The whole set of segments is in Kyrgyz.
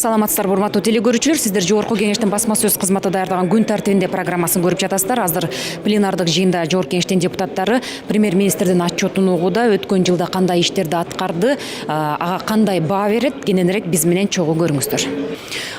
Саламатсыздарбы, урматтуу телекөрүүчүлөр, сиздер Жогорку Кеңештин басма сөз кызматы даярдаган күн тартибинде программасын көрүп жатасыздар. Азыр пленардык жыйында Жогорку Кеңештин депутаттары премьер-министрдин отчетун угууда, өткөн жылда кандай иштерди аткарды, ага кандай баа берет, кененирээк биз менен чогуу көрүңүздөр.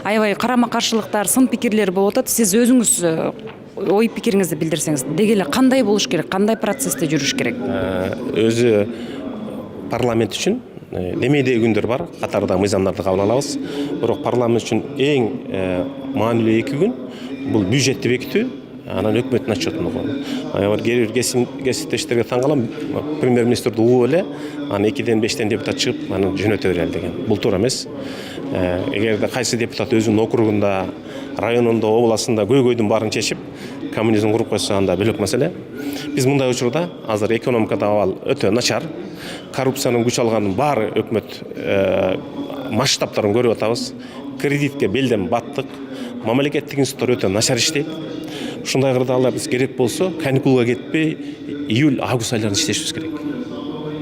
Аябай карама-каршылыктар, сын пикирлер болуп атат. Сиз өзүңүз ой пикириңизди билдирсеңиз, деги эле кандай болуш керек, кандай процессте жүрүш керек? Өзү парламент үчүн немедей күндөр бар, катарда мыйзамдарды кабыл алабыз. Бирок парламент үчүн эң маанилүү 2 күн бул бюджетти бекитүү, анан өкмөттүн отчетун угуу. Кээ бир кесиптештерге таң калам, премьер-министрди угуп эле, анан 2-ден 5-тен депутат чыгып, анан жөнөтө берели деген. Бул туура эмес. Эгерде кайсы депутат өзүнүн округунда, районунда, областында көйгөйдүн баарын чечип, коммунизм куруп койсо анда бөлөк маселе. Биз мындай учурда азыр экономикада абал өтө начар, коррупциянын күч алганын баары өкмөт масштабтарын көрүп атабыз. Кредитке белден баттык, мамлекеттик институттар өтө начар иштейт. Ушундай кырдаалда биз керек болсо каникулга кетпей, июль-август айларында иштешибиз керек.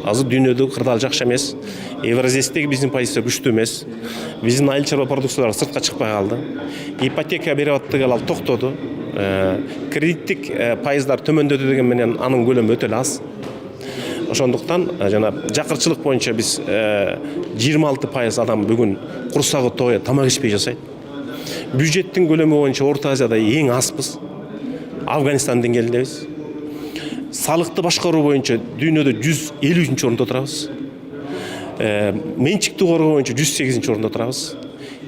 Азыр дүйнөдө кырдаал жакшы эмес. Евразиядагы биздин позиция күчтүү эмес. Биздин айыл чарба продукциялары сыртка чыкпай калды. Ипотека берип аттык ал токтоду. Кредиттик пайыздар төмөндөдү деген менен анын көлөмү өтө аз. Ошондуктан жана жакырчылык боюнча биз 26% адам бүгүн курсагы тоя тамак ичпей жашайт. Бюджеттин көлөмү боюнча Орто Азияда эң азбыз. Афганистан деңгээлиндебиз. Салыкты башкаруу боюнча дүйнөдө 153-чү орунда турабыз. Менчикти коргоо боюнча 108-чи орунда турабыз.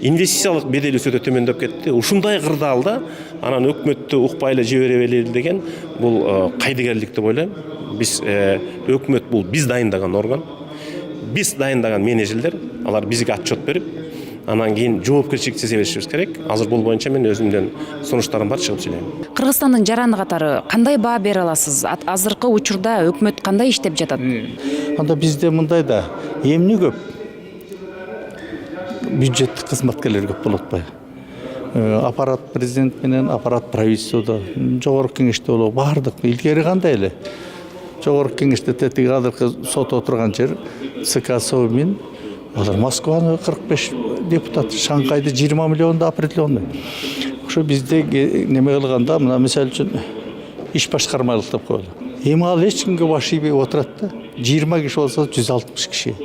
Инвестициялык беделибиз өтө төмөндөп кетти. Ушундай кырдаалда анан өкмөттү укпай эле жиберебели деген бул кайдыгерлик деп ойлойм. Биз өкмөт бул биз дайындаган орган. Биз дайындаган менеджерлер, алар бизге отчет берип, анан кийин жоопкерчиликти сезе беришибиз керек. Азыр бул боюнча мен өзүмдөн сунуштарым бар, чыгып сүйлөйм. Кыргызстандын жараны катары кандай баа бере аласыз? Азыркы учурда өкмөт кандай иштеп жатат? Анда бизде мындай да эмне көп? Бюджеттик кызматкерлер көп болот атпайбы? Аппарат президент менен аппарат правительстводо, Жогорку Кеңеште болобу бардык илгери кандай эле. Жогорку Кеңеште тетиги азыркы сот отурган жер ЦК Совмин, алар Москваны 45 депутат, Шанхайды 20 миллионду определенный. Ошо бизде неме кылганда, мына мисалы үчүн иш башкармалык деп коелу. Эми ал эч кимге баш ийбей отурат да. 20 киши болсо 160 киши.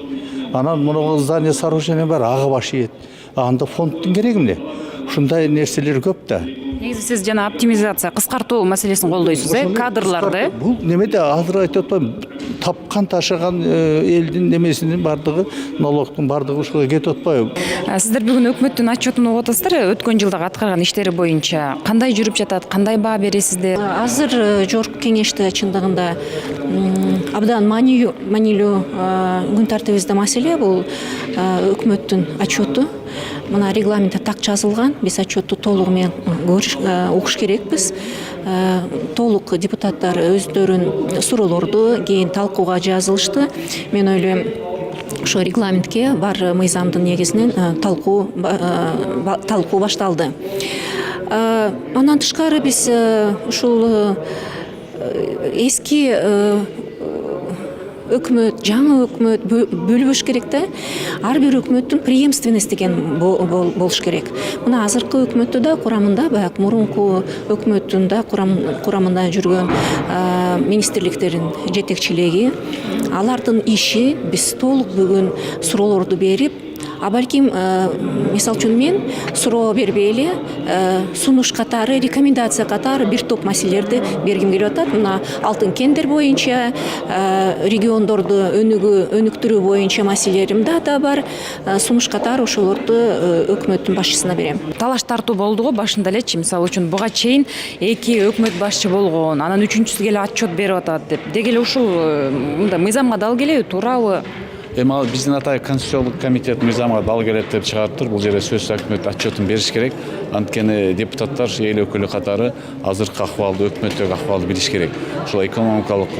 Анан муну здание сооружение бар, ага баш ийет. Анда фонддун кереги эмне? Ушундай нерселер көп да. Негизи сиз жана оптимизация, кыскартуу маселесин колдойсуз, кадрларды. Бул немеде азыр айтып атпайм, тапкан ташыган элдин немесинин бардыгы, налогдун бардыгы ушуга кетип атпайбы? Сиздер бүгүн өкмөттүн отчетун угуп атасыздар. Өткөн жылдагы аткарган иштери боюнча кандай жүрүп жатат, кандай баа бересиздер? Азыр Жогорку Кеңеште чындыгында абдан маанилүү күн тартибибизде маселе бул өкмөттүн отчету. Мына регламентте так жазылган. Биз отчетту толугу менен окуш керекпиз. Толук депутаттар өздөрүнүн суроолорду кийин талкууга жазылышты. Мен ойлойм, ошо регламентке бар мыйзамдын негизинен талкуу башталды. Андан тышкары биз ушул эски өкмөт, жаңы өкмөт бөлүбөш керек да. Ар бир өкмөттүн преемственность деген болуш керек. Мына азыркы өкмөттө да курамында, баягы мурунку өкмөттүн да курамында жүргөн министрликтердин жетекчилиги, алардын иши биз толук бүгүн суроолорду берип, балким мисалы үчүн мен суроо бербей эле сунуш катары, рекомендация катары бир топ маселелерди бергим келип атат. Мына алтын кендер боюнча, региондорду өнүктүрүү боюнча маселелерим да бар. Сунуш катары ошолорду өкмөттүн башчысына берем. Талаш тартуу болду го башында элечи, мисалы үчүн буга чейин 2 өкмөт башчы болгон, анан 3-үчүсү келип отчет берип атат деп. Деги эле ушул мындай мыйзамга дал келеби, туурабы? Эми ал биздин атайын конституциялык комитет мыйзамга дал келет деп чыгарыптыр. Бул жерде сөзсүз өкмөт отчетун бериш керек. Анткени депутаттар эл өкүлү катары азыркы акыбалды, өкмөттөгү акыбалды билиш керек. Ошол экономикалык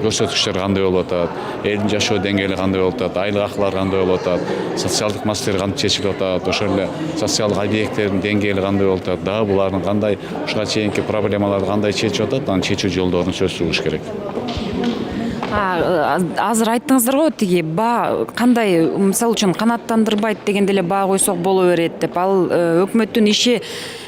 көрсөткүчтөр кандай болуп атат, элдин жашоо деңгээли кандай болуп атат, айлык акылар кандай болуп атат, социалдык маселелер кантип чечилип атат, ошол эле социалдык объекттердин деңгээли кандай болуп атат, дагы булардын кандай ушуга чейинки проблемаларды кандай чечип атат, анын чечүү жолдорун сөзсүз болуш керек. Азыр айттыңыздар го тиги баа кандай мисалы үчүн канааттандырбайт дегенде эле баа койсок боло берет деп. Ал өкмөттүн иши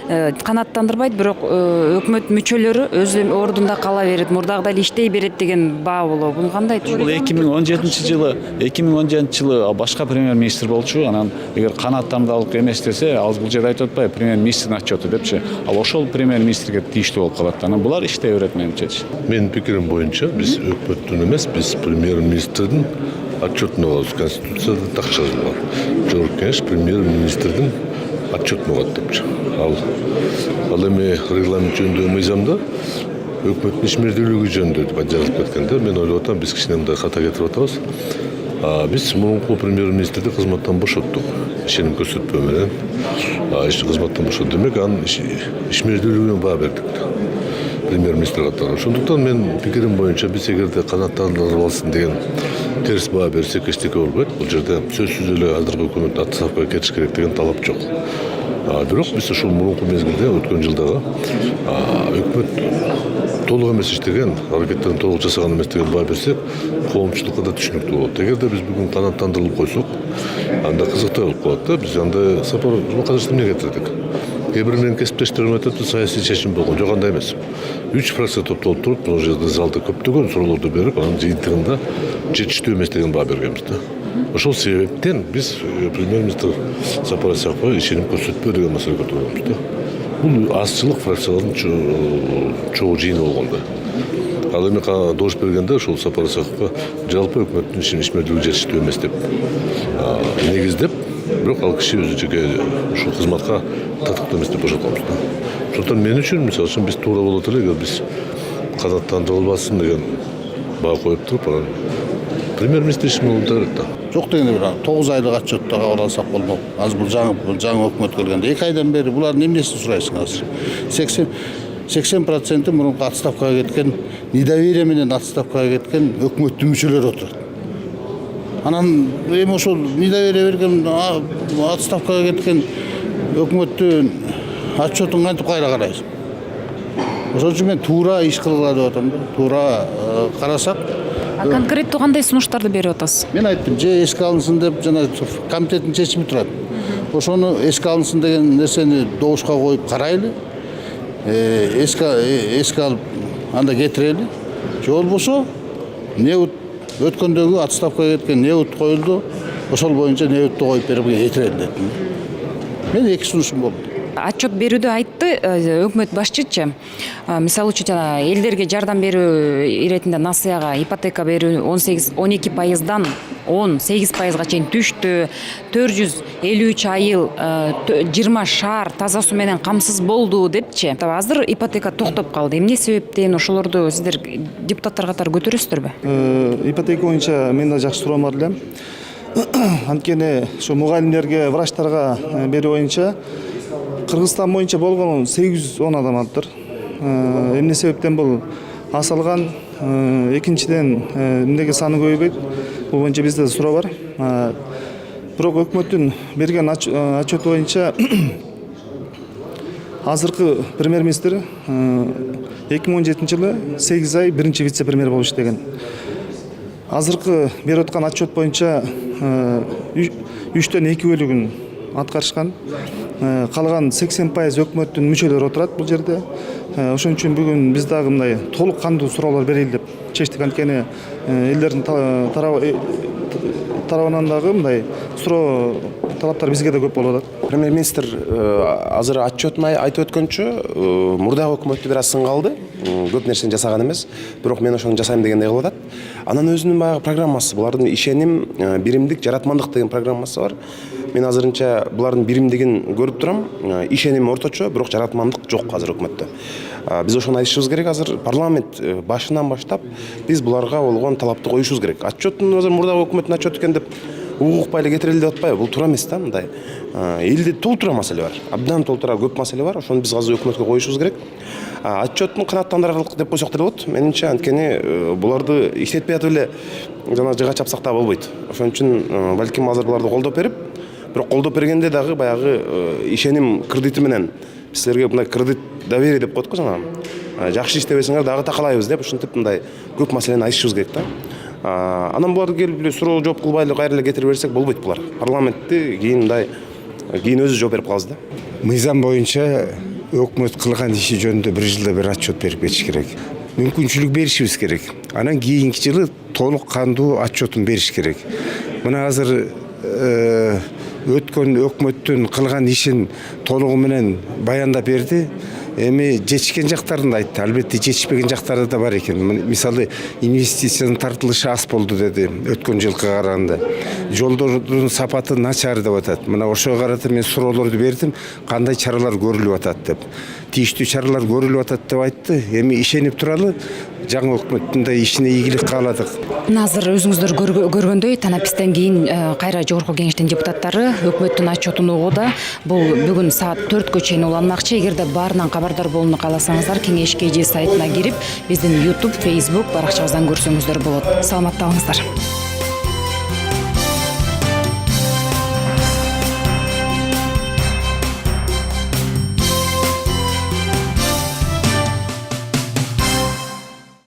канааттандырбайт, бирок өкмөт мүчөлөрү өз ордунда кала берет, мурдагыдай эле иштей берет деген баа болобу. Бул кандай Бул 2017-жылы башка премьер-министр болчу. Анан эгер канааттандыралык эмес десе, ал бул жерде айтып атпайбы, премьер-министрдин отчету депчи. Ал ошол премьер-министрге тийиштүү болуп калат. Анан булар иштей берет менимче. Менин пикирим боюнча биз өкмөттүн эмес, биз премьер-министрдин отчетуна алабыз. Конституцияда так жазылган. Жогорку кеңеш премьер-министрдин отчетуна алат депчи. Ал эми регламент жөнүндөгү мыйзамда өкмөттүн ишмердүүлүгү жөнүндө деп жазылып кеткенде, мен ойлоп атам, биз кичине мындай ката кетирип атабыз. Биз мурунку премьер-министрди кызматтан бошоттук. Ишеним көрсөтпөө менен кызматтан бошоттук. Демек, анын ишмердүүлүгүнө баа бердик. Премьер-министр катары. Ошондуктан мен пикирим боюнча биз эгерде канааттандырылсын деген терс баа берсек эчтеке болбойт. Бул жерде сөзсүз эле азыркы өкмөт отставкага кетиш керек деген талап жок. Бирок биз ушул мурунку мезгилде өткөн жылдагы өкмөт толук эмес иштеген, аракеттерин толук жасаган эмес деген баа берсек, коомчулукка да түшүнүктүү болот. Эгерде биз бүгүн канааттандырылып койсок, анда кызыктай болуп калат да. Биз анда Сапар Жумакадышевди эмне кетирдик? Кээ бир менин кесиптештерим айтат, саясий чечим болгон. Жок, андай эмес. 3 фракция топтолуп туруп, бул жерде залда көптөгөн суроолорду берип, анын жыйынтыгында жетиштүү эмес деген баа бергенбиз да. Ошол себептен биз премьер-министр Сапар Исаковго ишеним көрсөтпөө деген маселе көтөргөнбүз да. Бул азчылык фракциялардын чогуу жыйыны болгон да. Ал эми добуш бергенде ошол Сапар Исаковго жалпы өкмөттүн ишмердүүлүгү жетиштүү эмес деп негиздеп, бирок ал киши өзү жеке ушул кызматка татыктуу эмес деп бошотконбуз да. Ошондуктан мен үчүн мисалы үчүн биз туура болот эле, эгер биз канааттандырылбасын деген баа коюп туруп, анан премьер-министр ишин болуп берет да. Жок дегенде бир 9 айлык отчетто кабыл алсак болмок. Азыр бул жаңы өкмөт келгенде 2 айдан бери булардын эмнесин сурайсың азыр? 80% мурунку отставкага кеткен, недоверие менен отставкага кеткен өкмөттүн мүчөлөрү отурат. Анан эми ошол недоверие берген, отставкага кеткен өкмөттүн отчетун кантип кайра карайсың? Ошон үчүн мен туура иш кылгыла деп атам да. Туура карасак. Конкреттүү кандай сунуштарды берип атасыз? Мен айттым, же эске алынсын деп жана комитеттин чечими турат. Ошону эске алынсын деген нерсени добушка коюп карайлы. Эске алып анда кетирели. Же болбосо неут өткөндөгү отставкага кеткен неут коюлду. Ошол боюнча неутту коюп берип кетирели дедим. Мен эки сунушум болду. Отчет берүүдө айтты өкмөт башчычы. Мисалы үчүн жана элдерге жардам берүү иретинде насыяга ипотека берүү 12%дан 18%га чейин түштү. 453 айыл 20 шаар таза суу менен камсыз болду депчи. Азыр ипотека токтоп калды. Эмне себептен ошолорду сиздер депутаттар катары көтөрөсүздөрбү? Ипотека боюнча мен да жакшы сурам бар элем. Анткени ушу мугалимдерге, врачтарга берүү боюнча Кыргызстан боюнча болгону 810 адам алыптыр. Эмне себептен бул асалган? Экинчиден эмнеге саны көбөйбөйт? Бул боюнча бизде суроо бар. Бирок өкмөттүн берген отчет боюнча азыркы премьер-министр 2017-жылы 8 ай биринчи вице-премьер болуп иштеген. Азыркы берип аткан отчет боюнча 3төн 2 бөлүгүн аткарышкан. Калган 80% өкмөттүн мүчөлөрү отурат бул жерде. Ошон үчүн бүгүн биз дагы мындай толук кандуу суроолор берели деп чечтик. Анткени элдердин тарабынан дагы мындай суроо талаптар бизге да көп болуп атат. Премьер-министр азыр отчетун айтып өткөнчө мурдагы өкмөттү бир аз сынга алды. Көп нерсени жасаган эмес, бирок мен ошону жасайм дегендей кылып атат. Анан өзүнүн баягы программасы, булардын ишеним, биримдик, жаратмандык деген программасы бар. Мен азырынча булардын биримдигин көрүп турам. Ишеним орточо, бирок жаратмандык жок азыр өкмөттө. Биз ошону айтышыбыз керек. Азыр парламент башынан баштап биз буларга болгон талапты коюшубуз керек. Отчеттун азыр мурдагы өкмөттүн отчеты экен деп укукпай эле кетирели деп атпайбы? Бул туура эмес да, мындай. Элде толтура маселе бар. Абдан толтура көп маселе бар. Ошону биз азыр өкмөткө коюшубуз керек. Отчеттун канааттандырарлык деп койсок деле болот. Менимче, анткени буларды иштетпей атып эле жана жыга чапсак да болбойт. Ошон үчүн балким азыр буларды колдоп берип, бирок колдоп бергенде дагы баягы ишеним кредити менен силерге мындай кредит доверие деп коет го жаңағы жакшы иштебесеңер дагы такалайбыз деп ушинтип мындай көп маселени айтышыбыз керек да. Анан буларды келип эле суроо жооп кылбай эле кайра эле кетире берсек болбойт булар. Парламентти кийин мындай кийин өзү жооп берип калабыз да. Мыйзам боюнча өкмөт кылган иши жөнүндө бир жылда бир отчет берип кетиш керек. Мүмкүнчүлүк беришибиз керек. Анан кийинки жылы толук кандуу отчетун бериш керек. Мына азыр өткөн өкмөттүн кылган ишин толугу менен баяндап берди. Эми жетишкен жактарын да айтты. Албетте жетишпеген жактары да бар экен. Мисалы инвестициянын тартылышы аз болду деди өткөн жылкыга караганда. Жолдордун сапаты начар деп атат. Мына ошого карата мен суроолорду бердим. Кандай чаралар көрүлүп атат деп. Тийиштүү чаралар көрүлүп атат деп айтты. Эми ишенип туралы жаңы өкмөттүн да ишине ийгилик кааладык. Азыр өзүңүздөр көргөндөй танапистен кийин кайра жогорку кеңештин депутаттары өкмөттүн отчетун угууда. Бул бүгүн саат 4-кө чейин уланмакчы. Эгерде баарынан кабардар болууну кааласаңыздар Кеңеш КЖ сайтына кирип, биздин YouTube, Facebook баракчабыздан көрсөңүздөр болот. Саламатта болуңуздар.